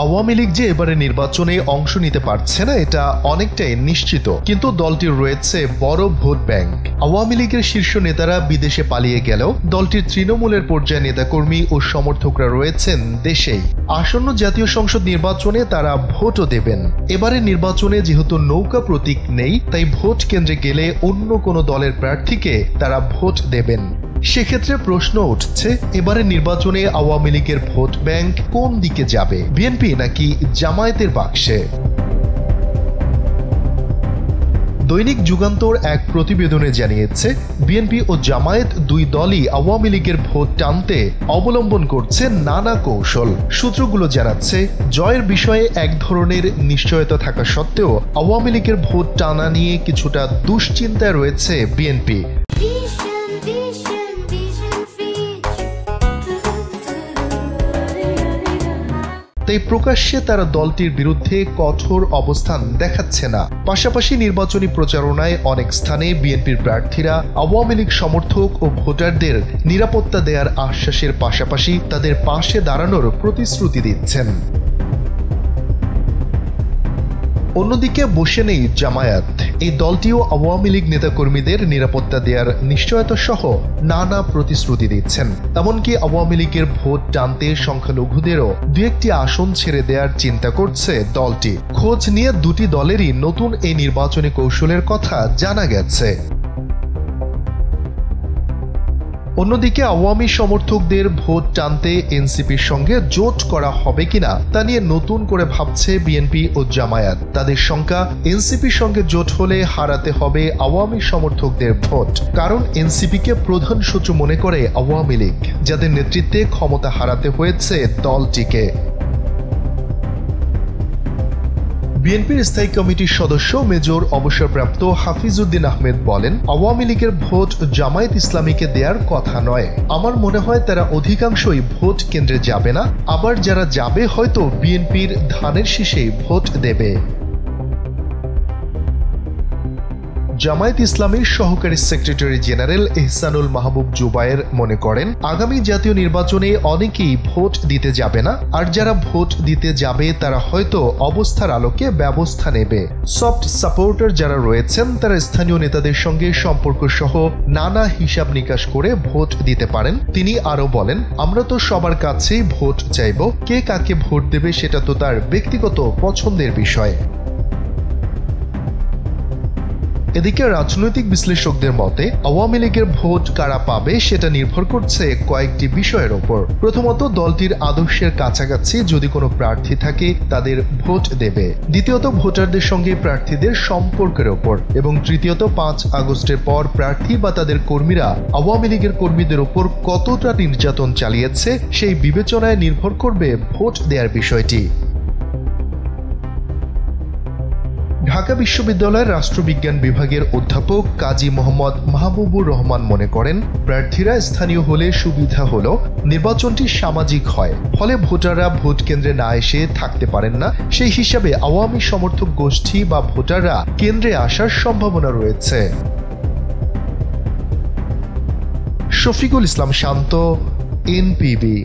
আওয়ামী লীগ যে এবারে নির্বাচনে অংশ নিতে পারছে না এটা অনেকটাই নিশ্চিত, কিন্তু দলটির রয়েছে বড় ভোট ব্যাংক। আওয়ামী লীগের শীর্ষ নেতারা বিদেশে পালিয়ে গেলেও দলটির তৃণমূলের পর্যায়ে নেতাকর্মী ও সমর্থকরা রয়েছেন দেশেই। আসন্ন জাতীয় সংসদ নির্বাচনে তারা ভোটও দেবেন। এবারে নির্বাচনে যেহেতু নৌকা প্রতীক নেই, তাই ভোট কেন্দ্রে গেলে অন্য কোনো দলের প্রার্থীকে তারা ভোট দেবেন। সেক্ষেত্রে প্রশ্ন উঠছে, এবারে নির্বাচনে আওয়ামী লীগের ভোট ব্যাংক কোন দিকে যাবে, বিএনপি নাকি জামায়াতের বাক্সে? দৈনিক যুগান্তর এক প্রতিবেদনে জানিয়েছে, বিএনপি ও জামায়াত দুই দলই আওয়ামী লীগের ভোট টানতে অবলম্বন করছে নানা কৌশল। সূত্রগুলো জানাচ্ছে, জয়ের বিষয়ে এক ধরনের নিশ্চয়তা থাকা সত্ত্বেও আওয়ামী লীগের ভোট টানা নিয়ে কিছুটা দুশ্চিন্তায় রয়েছে বিএনপি। তাই প্রকাশ্যে তারা দলটির বিরুদ্ধে কঠোর অবস্থান দেখাচ্ছে না। পাশাপাশি নির্বাচনী প্রচারণায় অনেক স্থানে বিএনপির প্রার্থীরা আওয়ামী লীগ সমর্থক ও ভোটারদের নিরাপত্তা দেওয়ার আশ্বাসের পাশাপাশি তাদের পাশে দাঁড়ানোর প্রতিশ্রুতি দিচ্ছেন। অন্যদিকে বসে নেই জামায়াত। এই দলটিও আওয়ামী লীগ নেতাকর্মীদের নিরাপত্তা দেওয়ার নিশ্চয়তা সহ নানা প্রতিশ্রুতি দিচ্ছেন। এমনকি আওয়ামী লীগের ভোট টানতে সংখ্যালঘুদেরও দু একটি আসন ছেড়ে দেওয়ার চিন্তা করছে দলটি। খোঁজ নিয়ে দুটি দলেরই নতুন এই নির্বাচনী কৌশলের কথা জানা গেছে। অন্যদিকে আওয়ামী সমর্থকদের ভোট টানতে এনসিপির সঙ্গে জোট করা হবে কিনা তা নিয়ে নতুন করে ভাবছে বিএনপি ও জামায়াত। তাদের শঙ্কা, এনসিপির সঙ্গে জোট হলে হারাতে হবে আওয়ামী সমর্থকদের ভোট, কারণ এনসিপিকে প্রধান শত্রু মনে করে আওয়ামী লীগ, যাদের নেতৃত্বে ক্ষমতা হারাতে হয়েছে দলটিকে। বিএনপির স্থায়ী কমিটির সদস্য মেজর অবসরপ্রাপ্ত হাফিজউদ্দিন আহমেদ বলেন, আওয়ামী লীগের ভোট জামায়াত ইসলামীকে দেওয়ার কথা নয়। আমার মনে হয় তারা অধিকাংশই ভোট কেন্দ্রে যাবে না, আবার যারা যাবে হয়তো বিএনপির ধানের শীষেই ভোট দেবে। জামায়াত ইসলামীর সহকারী সেক্রেটারি জেনারেল এহসানুল মাহবুব জুবায়ের মনে করেন, আগামী জাতীয় নির্বাচনে অনেকেই ভোট দিতে যাবে না, আর যারা ভোট দিতে যাবে তারা হয়তো অবস্থার আলোকে ব্যবস্থা নেবে। সফট সাপোর্টার যারা রয়েছেন তারা স্থানীয় নেতাদের সঙ্গে সম্পর্ক সহ নানা হিসাব নিকাশ করে ভোট দিতে পারেন। তিনি আরো বলেন, আমরা তো সবার কাছেই ভোট চাইব, কে কাকে ভোট দেবে সেটা তো তার ব্যক্তিগত পছন্দের বিষয়। এদিকে রাজনৈতিক বিশ্লেষকদের মতে আওয়ামী লীগের ভোট কারা পাবে সেটা নির্ভর করছে কয়েকটি বিষয়ের ওপর। প্রথমত, দলটির আদর্শের কাছাকাছি যদি কোনো প্রার্থী থাকে তাদের ভোট দেবে। দ্বিতীয়ত, ভোটারদের সঙ্গে প্রার্থীদের সম্পর্কের ওপর। এবং তৃতীয়ত, 5 আগস্টের পর প্রার্থী বা তাদের কর্মীরা আওয়ামী লীগের কর্মীদের ওপর কতটা নির্যাতন চালিয়েছে সেই বিবেচনায় নির্ভর করবে ভোট দেওয়ার বিষয়টি। ঢাকা বিশ্ববিদ্যালয়ের রাষ্ট্রবিজ্ঞান বিভাগের অধ্যাপক কাজী মোহাম্মদ মাহবুবুর রহমান মনে করেন, প্রার্থীরা স্থানীয় হলে সুবিধা হলো নির্বাচনটি সামাজিক হয়, ফলে ভোটাররা ভোট কেন্দ্রে না এসে থাকতে পারেন না। সেই হিসাবে আওয়ামী সমর্থক গোষ্ঠী বা ভোটাররা কেন্দ্রে আসার সম্ভাবনা রয়েছে। শফিকুল ইসলাম শান্ত, এনপিবি।